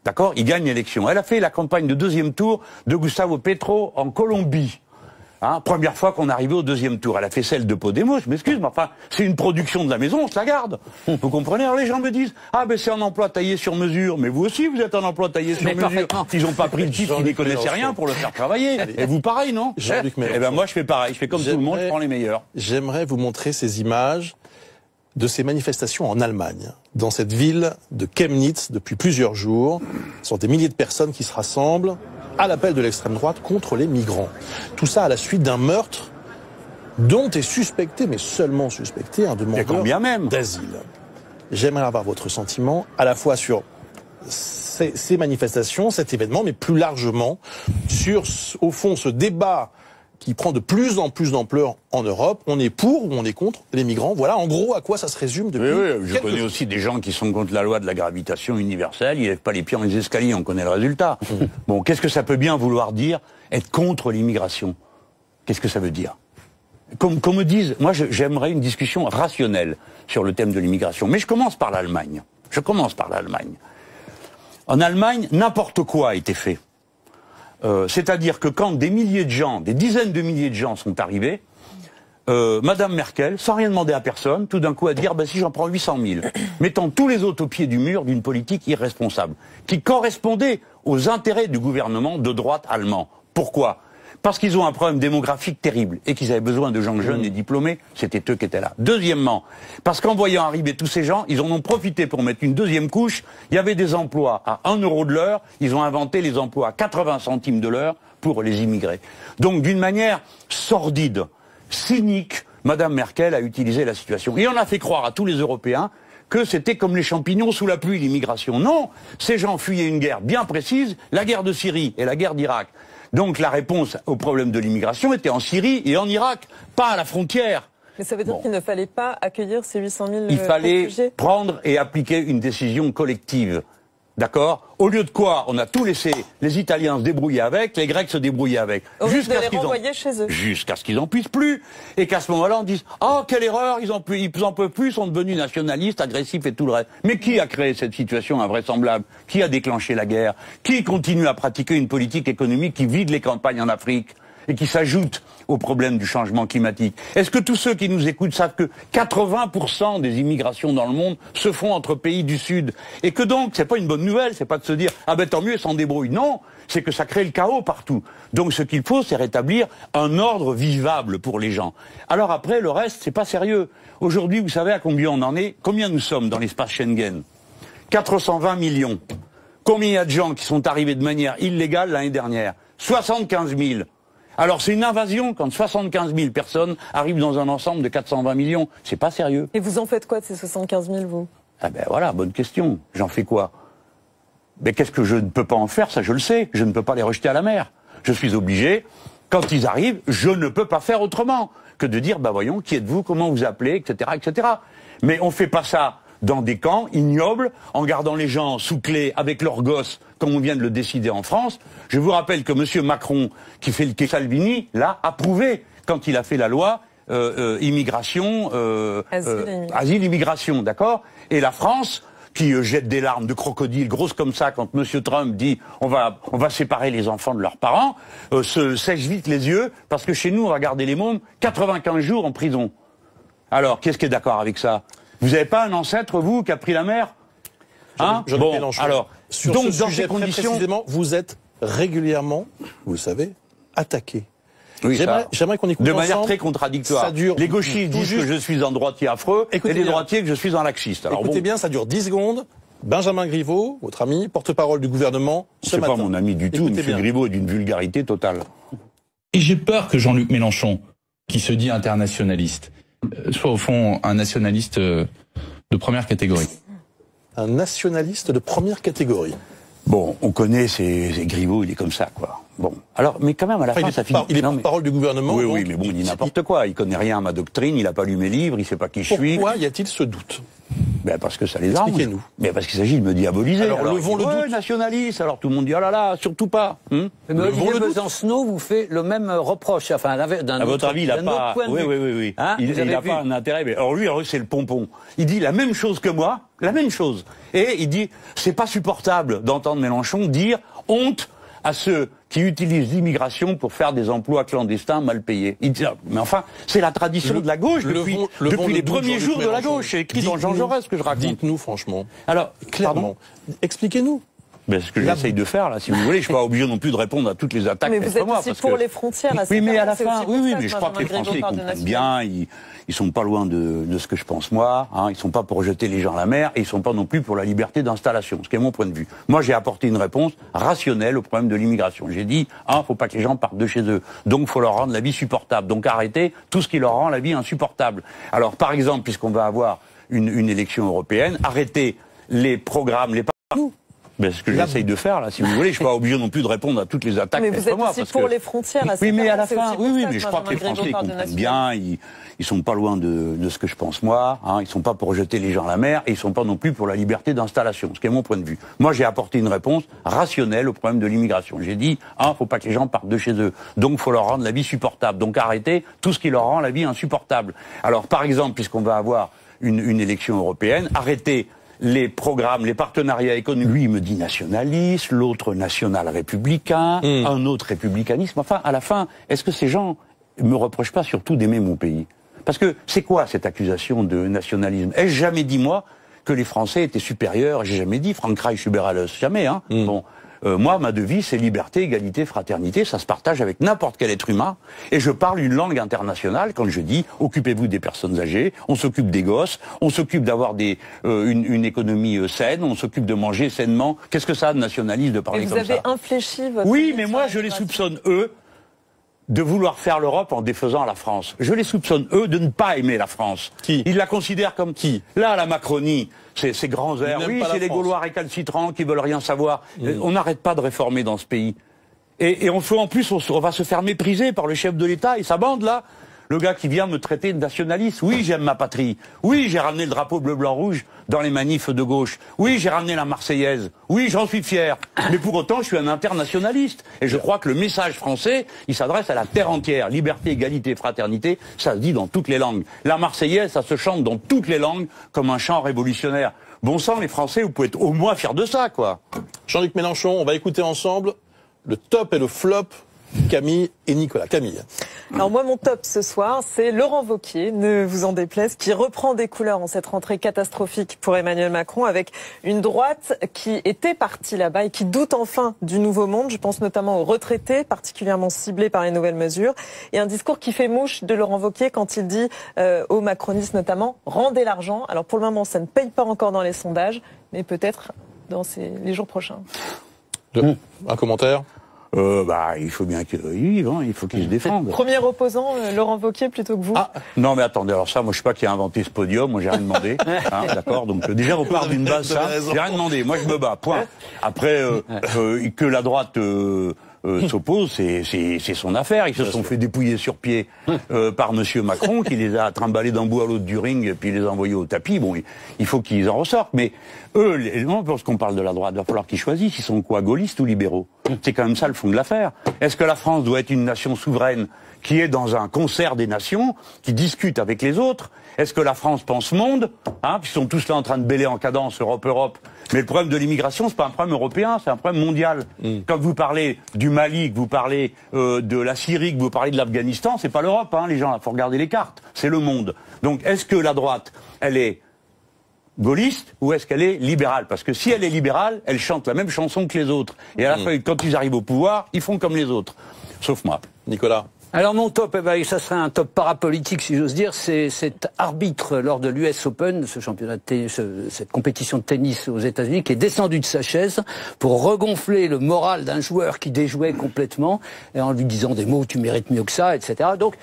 Speaker 2: D'accord? Il gagne l'élection. Elle a fait la campagne de 2e tour de Gustavo Petro en Colombie. Première fois qu'on arrivait au 2e tour. Elle a fait celle de Podemos, je m'excuse, mais enfin, c'est une production de la maison, on se la garde. Vous comprenez? Alors les gens me disent, c'est un emploi taillé sur mesure. Mais vous aussi, vous êtes un emploi taillé sur mesure. Ils n'ont pas pris le titre, ils n'y connaissaient rien pour le faire travailler. Et vous, pareil, non? Moi, je fais pareil. Je fais comme tout le monde, je prends les meilleurs.
Speaker 1: J'aimerais vous montrer ces images de ces manifestations en Allemagne, dans cette ville de Chemnitz depuis plusieurs jours. Ce sont des milliers de personnes qui se rassemblent à l'appel de l'extrême droite contre les migrants. Tout ça à la suite d'un meurtre dont est suspecté, mais seulement suspecté, un demandeur d'asile. J'aimerais avoir votre sentiment à la fois sur ces manifestations, cet événement, mais plus largement sur, au fond, ce débat qui prend de plus en plus d'ampleur en Europe. On est pour ou on est contre les migrants. Voilà en gros à quoi ça se résume depuis
Speaker 2: je connais aussi des gens qui sont contre la loi de la gravitation universelle. Ils ne lèvent pas les pieds dans les escaliers, on connaît le résultat. Bon, qu'est-ce que ça peut bien vouloir dire être contre l'immigration? Qu'est-ce que ça veut dire? Qu'on me dise, moi j'aimerais une discussion rationnelle sur le thème de l'immigration. Mais je commence par l'Allemagne. En Allemagne, n'importe quoi a été fait. C'est-à-dire que quand des milliers de gens, des dizaines de milliers de gens sont arrivés, Madame Merkel, sans rien demander à personne, tout d'un coup a dit si j'en prends 800 000, mettant tous les autres au pied du mur d'une politique irresponsable, qui correspondait aux intérêts du gouvernement de droite allemand. Pourquoi? Parce qu'ils ont un problème démographique terrible et qu'ils avaient besoin de gens jeunes et diplômés, c'était eux qui étaient là. Deuxièmement, parce qu'en voyant arriver tous ces gens, ils en ont profité pour mettre une deuxième couche. Il y avait des emplois à 1 euro de l'heure, ils ont inventé les emplois à 80 centimes de l'heure pour les immigrés. Donc d'une manière sordide, cynique, Madame Merkel a utilisé la situation. Et on a fait croire à tous les Européens que c'était comme les champignons sous la pluie, l'immigration. Non, ces gens fuyaient une guerre bien précise, la guerre de Syrie et la guerre d'Irak. Donc la réponse au problème de l'immigration était en Syrie et en Irak, pas à la frontière.
Speaker 3: Mais ça veut dire qu'il ne fallait pas accueillir ces 800 000
Speaker 2: Il fallait
Speaker 3: réfugiés.
Speaker 2: prendre et appliquer une décision collective. D'accord? Au lieu de quoi, on a tout laissé les Italiens se débrouiller avec, les Grecs se débrouiller avec.
Speaker 3: Jusqu'à ce
Speaker 2: qu'ils en puissent plus. Et qu'à ce moment-là, on dise quelle erreur, ils en peuvent plus, ils sont devenus nationalistes, agressifs et tout le reste. Mais qui a créé cette situation invraisemblable? Qui a déclenché la guerre? Qui continue à pratiquer une politique économique qui vide les campagnes en Afrique et qui s'ajoute au problème du changement climatique? Est-ce que tous ceux qui nous écoutent savent que 80% des immigrations dans le monde se font entre pays du Sud? Et que donc, c'est pas une bonne nouvelle, c'est pas de se dire tant mieux, ils s'en débrouillent. Non, c'est que ça crée le chaos partout. Donc ce qu'il faut, c'est rétablir un ordre vivable pour les gens. Alors après, le reste, c'est pas sérieux. Aujourd'hui, vous savez à combien on en est? Combien nous sommes dans l'espace Schengen? 420 millions. Combien il y a de gens qui sont arrivés de manière illégale l'année dernière? 75 000. Alors c'est une invasion quand 75 000 personnes arrivent dans un ensemble de 420 millions. C'est pas sérieux.
Speaker 3: Et vous en faites quoi de ces 75 000, vous?
Speaker 2: Voilà, bonne question. J'en fais quoi? Mais qu'est-ce que je ne peux pas en faire? Ça, je le sais. Je ne peux pas les rejeter à la mer. Je suis obligé, quand ils arrivent, je ne peux pas faire autrement que de dire, voyons, qui êtes-vous, comment vous appelez, etc., etc. Mais on fait pas ça dans des camps ignobles, en gardant les gens sous clé avec leurs gosses, comme on vient de le décider en France. Je vous rappelle que M. Macron, qui fait le quai Salvini, l'a approuvé quand il a fait la loi immigration, asile, immigration, d'accord? Et la France, qui jette des larmes de crocodile grosses comme ça quand M. Trump dit on va séparer les enfants de leurs parents, se sèche vite les yeux, parce que chez nous, on va garder les mômes 95 jours en prison. Alors, qu'est-ce qui est d'accord avec ça? Vous n'avez pas un ancêtre, vous, qui a pris la mer?
Speaker 1: Alors, sur ce sujet, très précisément, vous êtes régulièrement, vous le savez, attaqué.
Speaker 2: Oui,
Speaker 1: j'aimerais qu'on écoute
Speaker 2: de manière très contradictoire. Les gauchistes disent que je suis un droitier affreux, et les droitiers que je suis un laxiste. Alors
Speaker 1: écoutez bien, ça dure 10 secondes. Benjamin Griveaux, votre ami, porte-parole du gouvernement, ce matin.
Speaker 2: C'est pas mon ami du tout. M. Griveaux est d'une vulgarité totale.
Speaker 5: Et j'ai peur que Jean-Luc Mélenchon, qui se dit internationaliste, soit au fond un nationaliste de première catégorie.
Speaker 1: Un nationaliste de première catégorie.
Speaker 2: Bon, on connaît ces Griveaux, il est comme ça, quoi. Bon, alors, mais quand même, à la fin, ça finit.
Speaker 1: Il est porte-parole du gouvernement.
Speaker 2: Oui, mais bon, il dit n'importe quoi. Il connaît rien à ma doctrine, il n'a pas lu mes livres, il sait pas qui je suis.
Speaker 1: Pourquoi y a-t-il ce doute?
Speaker 2: Parce que ça les arrange.
Speaker 1: Expliquez-nous.
Speaker 2: Mais parce qu'il s'agit de me diaboliser.
Speaker 1: Alors levons le doute.
Speaker 2: Nationaliste, alors tout le monde dit, oh là là, surtout pas.
Speaker 4: Mais Olivier Besancenot vous fait le même reproche, enfin, d'un
Speaker 2: à votre avis, il n'a pas.
Speaker 4: Oui.
Speaker 2: Hein, il n'a pas un intérêt. Mais alors lui, c'est le pompon. Il dit la même chose que moi, la même chose. Et il dit, c'est pas supportable d'entendre Mélenchon dire honte à ceux qui utilisent l'immigration pour faire des emplois clandestins mal payés. Il dit, mais enfin, c'est la tradition de la gauche depuis les premiers jours de la gauche. C'est écrit dans Jean Jaurès ce que je raconte.
Speaker 1: Dites-nous franchement.
Speaker 2: Alors,
Speaker 1: clairement, expliquez-nous.
Speaker 2: C'est ce que j'essaye de faire, là, si vous voulez. Je suis pas obligé non plus de répondre à toutes les attaques.
Speaker 3: Mais vous êtes aussi pour les frontières.
Speaker 2: Oui, mais à la fin, mais je crois que les Français comprennent bien. Ils sont pas loin de ce que je pense moi. Hein, ils sont pas pour jeter les gens à la mer et ils sont pas non plus pour la liberté d'installation. Ce qui est mon point de vue. Moi, j'ai apporté une réponse rationnelle au problème de l'immigration. J'ai dit, faut pas que les gens partent de chez eux. Donc, faut leur rendre la vie supportable. Donc, arrêtez tout ce qui leur rend la vie insupportable. Alors, par exemple, puisqu'on va avoir une élection européenne, arrêtez les programmes, Ben, c'est ce que j'essaye de faire, là, si vous voulez. Je suis pas obligé non plus de répondre à toutes les attaques
Speaker 3: mais vous êtes
Speaker 2: moi,
Speaker 3: aussi
Speaker 2: parce
Speaker 3: pour
Speaker 2: que...
Speaker 3: les frontières.
Speaker 2: Oui, mais à la fin, oui, mais je crois que les Français comprennent bien. Ils sont pas loin de ce que je pense moi. Hein, ils sont pas pour jeter les gens à la mer, et ils sont pas non plus pour la liberté d'installation. Ce qui est mon point de vue. Moi, j'ai apporté une réponse rationnelle au problème de l'immigration. J'ai dit, faut pas que les gens partent de chez eux. Donc, faut leur rendre la vie supportable. Donc, arrêtez tout ce qui leur rend la vie insupportable. Alors, par exemple, puisqu'on va avoir une élection européenne, arrêtez les programmes, les partenariats économiques. Lui, il me dit nationaliste, l'autre national-républicain, un autre républicanisme. Enfin, à la fin, est-ce que ces gens me reprochent pas surtout d'aimer mon pays? Parce que c'est quoi cette accusation de nationalisme? Ai-je jamais dit, moi, que les Français étaient supérieurs? J'ai jamais dit Frankreich über alles, jamais. Hein. Bon. Moi, ma devise, c'est liberté, égalité, fraternité. Ça se partage avec n'importe quel être humain. Et je parle une langue internationale quand je dis occupez-vous des personnes âgées, on s'occupe des gosses, on s'occupe d'avoir une économie saine, on s'occupe de manger sainement. Qu'est-ce que ça a de nationaliste de parler comme ça?
Speaker 3: Vous avez infléchi votre...
Speaker 2: Oui, mais moi, je les soupçonne, eux, de vouloir faire l'Europe en défaisant la France. Je les soupçonne, eux, de ne pas aimer la France.
Speaker 1: Qui?
Speaker 2: Ils la considèrent comme qui? Là, la Macronie, ces grands airs. Oui, c'est les Gaulois récalcitrants qui veulent rien savoir. On n'arrête pas de réformer dans ce pays. Et on fait en plus, on va se faire mépriser par le chef de l'État et sa bande, là. Le gars qui vient me traiter de nationaliste. Oui, j'aime ma patrie. Oui, j'ai ramené le drapeau bleu-blanc-rouge dans les manifs de gauche. Oui, j'ai ramené la Marseillaise. Oui, j'en suis fier. Mais pour autant, je suis un internationaliste. Et je crois que le message français, il s'adresse à la terre entière. Liberté, égalité, fraternité, ça se dit dans toutes les langues. La Marseillaise, ça se chante dans toutes les langues comme un chant révolutionnaire. Bon sang, les Français, vous pouvez être au moins fiers de ça, quoi.
Speaker 1: Jean-Luc Mélenchon, on va écouter ensemble le top et le flop Camille et Nicolas. Camille.
Speaker 3: Alors moi, mon top ce soir, c'est Laurent Wauquiez, ne vous en déplaise, qui reprend des couleurs en cette rentrée catastrophique pour Emmanuel Macron, avec une droite qui était partie là-bas et qui doute enfin du nouveau monde. Je pense notamment aux retraités, particulièrement ciblés par les nouvelles mesures, et un discours qui fait mouche de Laurent Wauquiez quand il dit aux macronistes notamment « rendez l'argent ». Alors pour le moment, ça ne paye pas encore dans les sondages, mais peut-être dans les jours prochains.
Speaker 1: Un commentaire?
Speaker 2: Il faut bien qu'il vive, hein, il faut qu'il se défende.
Speaker 3: Premier opposant, Laurent Wauquiez plutôt que vous?
Speaker 2: Non mais attendez, alors ça, moi je sais pas qui a inventé ce podium, moi j'ai rien demandé, hein, d'accord. Donc déjà on part d'une base ça, j'ai rien demandé, moi je me bats, point. Après que la droite s'oppose, c'est son affaire. Ils se sont fait dépouiller sur pied par Monsieur Macron, qui les a trimballés d'un bout à l'autre du ring, et puis les a envoyés au tapis. Bon, il faut qu'ils en ressortent. Mais eux, lorsqu'on parle de la droite, il va falloir qu'ils choisissent. Ils sont quoi, gaullistes ou libéraux? C'est quand même ça le fond de l'affaire. Est-ce que la France doit être une nation souveraine qui est dans un concert des nations, qui discute avec les autres? Est-ce que la France pense monde? Ils sont tous là en train de bêler en cadence Europe. Mais le problème de l'immigration, c'est pas un problème européen, c'est un problème mondial. Quand vous parlez du Mali, que vous parlez de la Syrie, que vous parlez de l'Afghanistan, c'est pas l'Europe, les gens, il faut regarder les cartes. C'est le monde. Donc, est-ce que la droite, elle est gaulliste ou est-ce qu'elle est libérale? Parce que si elle est libérale, elle chante la même chanson que les autres. Et à la fin, quand ils arrivent au pouvoir, ils font comme les autres. Sauf moi.
Speaker 1: Nicolas.
Speaker 4: Alors mon top, ça serait un top parapolitique si j'ose dire, c'est cet arbitre lors de l'US Open, ce championnat de cette compétition de tennis aux États-Unis, qui est descendu de sa chaise pour regonfler le moral d'un joueur qui déjouait complètement, et en lui disant des mots, tu mérites mieux que ça, etc. Donc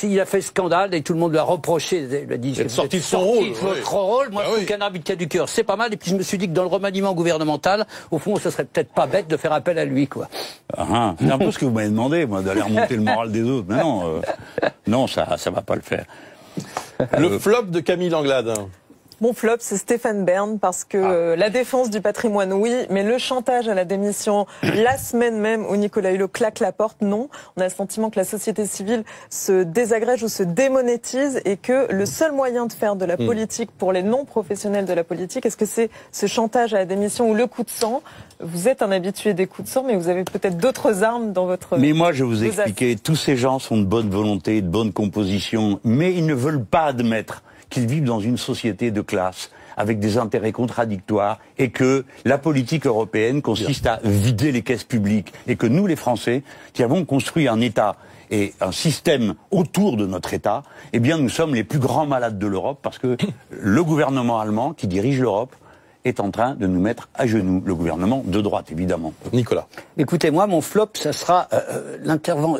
Speaker 4: il a fait scandale et tout le monde lui a reproché, il a dit,
Speaker 1: il est sorti de son rôle.
Speaker 4: Votre rôle, moi je trouve qu'un arbitre qui a du cœur, c'est pas mal, et puis je me suis dit que dans le remaniement gouvernemental, au fond, ce serait peut-être pas bête de faire appel à lui, quoi.
Speaker 2: C'est un peu ce que vous m'avez demandé, moi, d'aller remonter le moral des autres. Mais non, ça va pas le faire.
Speaker 1: Le flop de Camille Langlade.
Speaker 3: Mon flop, c'est Stéphane Bern, parce que la défense du patrimoine, oui, mais le chantage à la démission la semaine même où Nicolas Hulot claque la porte, non. On a le sentiment que la société civile se désagrège ou se démonétise et que le seul moyen de faire de la politique pour les non-professionnels de la politique, est-ce que c'est ce chantage à la démission ou le coup de sang? Vous êtes un habitué des coups de sang, mais vous avez peut-être d'autres armes dans votre...
Speaker 2: Mais moi, je vous ai expliqué, tous ces gens sont de bonne volonté, de bonne composition, mais ils ne veulent pas admettre qu'ils vivent dans une société de classe, avec des intérêts contradictoires, et que la politique européenne consiste à vider les caisses publiques, et que nous, les Français, qui avons construit un État et un système autour de notre État, eh bien, nous sommes les plus grands malades de l'Europe, parce que le gouvernement allemand, qui dirige l'Europe, est en train de nous mettre à genoux. Le gouvernement de droite, évidemment.
Speaker 1: Nicolas.
Speaker 4: Écoutez, moi, mon flop, ça sera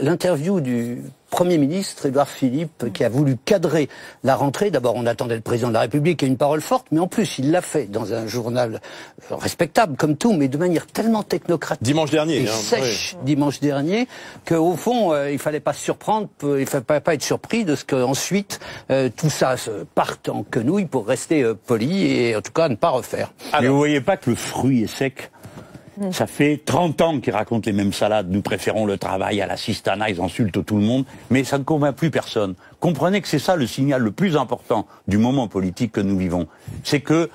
Speaker 4: l'interview du Premier ministre, Édouard Philippe, qui a voulu cadrer la rentrée. D'abord, on attendait le président de la République qui a une parole forte, mais en plus, il l'a fait dans un journal respectable, comme tout, mais de manière tellement technocratique.
Speaker 1: Dimanche dernier.
Speaker 4: Et sèche, dimanche dernier, qu'au fond, il fallait pas se surprendre, il fallait pas être surpris de ce qu'ensuite, tout ça se parte en quenouille pour rester poli et en tout cas ne pas refaire.
Speaker 2: Alors, mais vous voyez pas que le fruit est sec? Ça fait 30 ans qu'ils racontent les mêmes salades. Nous préférons le travail à l'assistanat, ils insultent tout le monde. Mais ça ne convainc plus personne. Comprenez que c'est ça le signal le plus important du moment politique que nous vivons. C'est que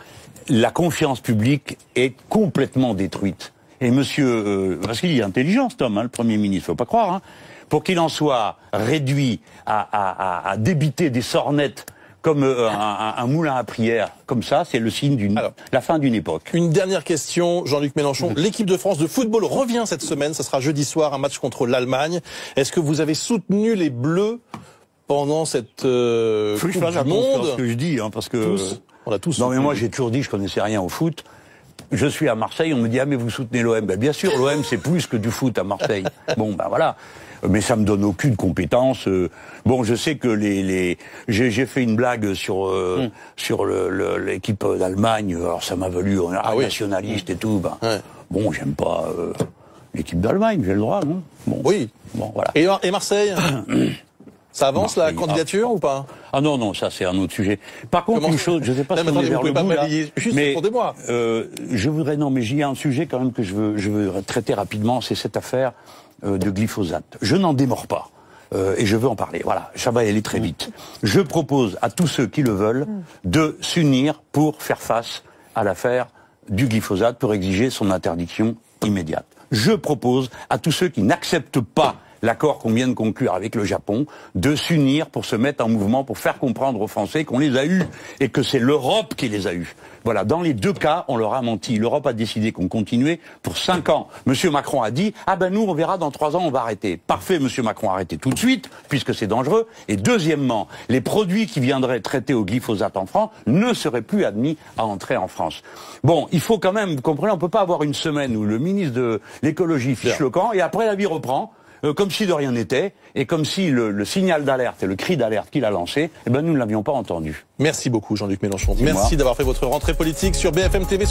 Speaker 2: la confiance publique est complètement détruite. Et monsieur, parce qu'il est intelligent cet homme, le Premier ministre, faut pas croire, pour qu'il en soit réduit à débiter des sornettes comme un moulin à prière, comme ça, c'est le signe la fin d'une époque.
Speaker 1: Une dernière question, Jean-Luc Mélenchon. L'équipe de France de football revient cette semaine, ce sera jeudi soir, un match contre l'Allemagne. Est-ce que vous avez soutenu les Bleus pendant cette Coupe du Monde?
Speaker 2: Ce que je dis, parce que...
Speaker 1: On a tous
Speaker 2: non mais moi j'ai toujours dit que je connaissais rien au foot. Je suis à Marseille, on me dit « Ah mais vous soutenez l'OM ». Ben, bien sûr, l'OM c'est plus que du foot à Marseille. Bon, ben voilà. Mais ça me donne aucune compétence. Bon, je sais que j'ai fait une blague sur l'équipe d'Allemagne. Alors ça m'a valu nationaliste et tout. Bon, j'aime pas l'équipe d'Allemagne, j'ai le droit, non? Bon.
Speaker 1: Oui.
Speaker 2: Bon, voilà.
Speaker 1: Et Marseille ça avance la candidature ou pas?
Speaker 2: Ah non, ça c'est un autre sujet. Par contre, une chose, je sais pas si on est vers le bout là, mais
Speaker 1: répondez-moi.
Speaker 2: Je voudrais, non, mais il y a un sujet quand même que je veux traiter rapidement, c'est cette affaire de glyphosate. Je n'en démords pas. Et je veux en parler. Voilà, ça va aller très vite. Je propose à tous ceux qui le veulent de s'unir pour faire face à l'affaire du glyphosate, pour exiger son interdiction immédiate. Je propose à tous ceux qui n'acceptent pas l'accord qu'on vient de conclure avec le Japon, de s'unir pour se mettre en mouvement, pour faire comprendre aux Français qu'on les a eus et que c'est l'Europe qui les a eus. Voilà, dans les deux cas, on leur a menti. L'Europe a décidé qu'on continuait pour 5 ans. Monsieur Macron a dit, ah ben nous, on verra dans 3 ans, on va arrêter. Parfait, monsieur Macron, arrêtez tout de suite, puisque c'est dangereux. Et deuxièmement, les produits qui viendraient traités au glyphosate en France ne seraient plus admis à entrer en France. Bon, il faut quand même, vous comprenez, on peut pas avoir une semaine où le ministre de l'écologie fiche le camp et après la vie reprend. Comme si de rien n'était, et comme si le signal d'alerte et le cri d'alerte qu'il a lancé, nous ne l'avions pas entendu.
Speaker 1: Merci beaucoup Jean-Luc Mélenchon. Merci d'avoir fait votre rentrée politique sur BFM TV ce soir.